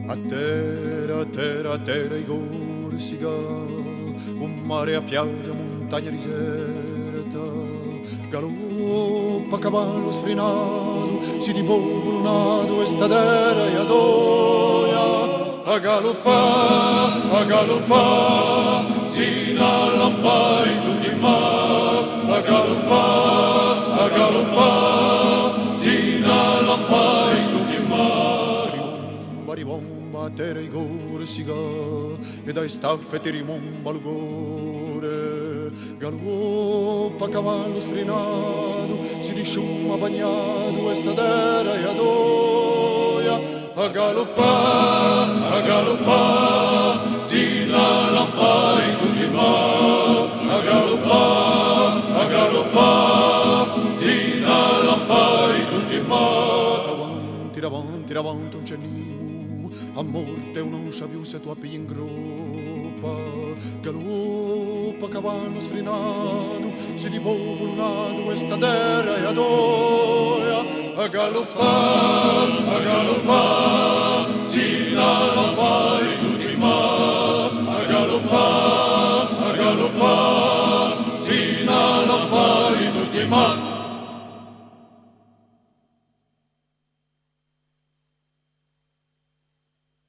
A terra i Corsica, un mare a piaggia, montagna deserta, galoppa cavallo sfrenato, si di poco lunato e sta terra e adoia, a galoppa, si n'allampai tutti in ma, a galoppa, si n'allampai tutti in ma, ribomba terra i Corsica, e dai staffe ti rimomba il cuore, galoppa cavallo sfrenato, si disciuma bagnato e sta terra e adoia, a galoppa, si n'allampai tutti in ma, a galoppa, si n'allampai tutti in ma, davanti un cennino, a morte non sa più se tu appi in groppa, galoppa cavallo sfrenato, si di poco lunato questa terra e adoia, a galoppa, si n'allampai tutti in ma, a galoppa, si n'allampai tutti in ma.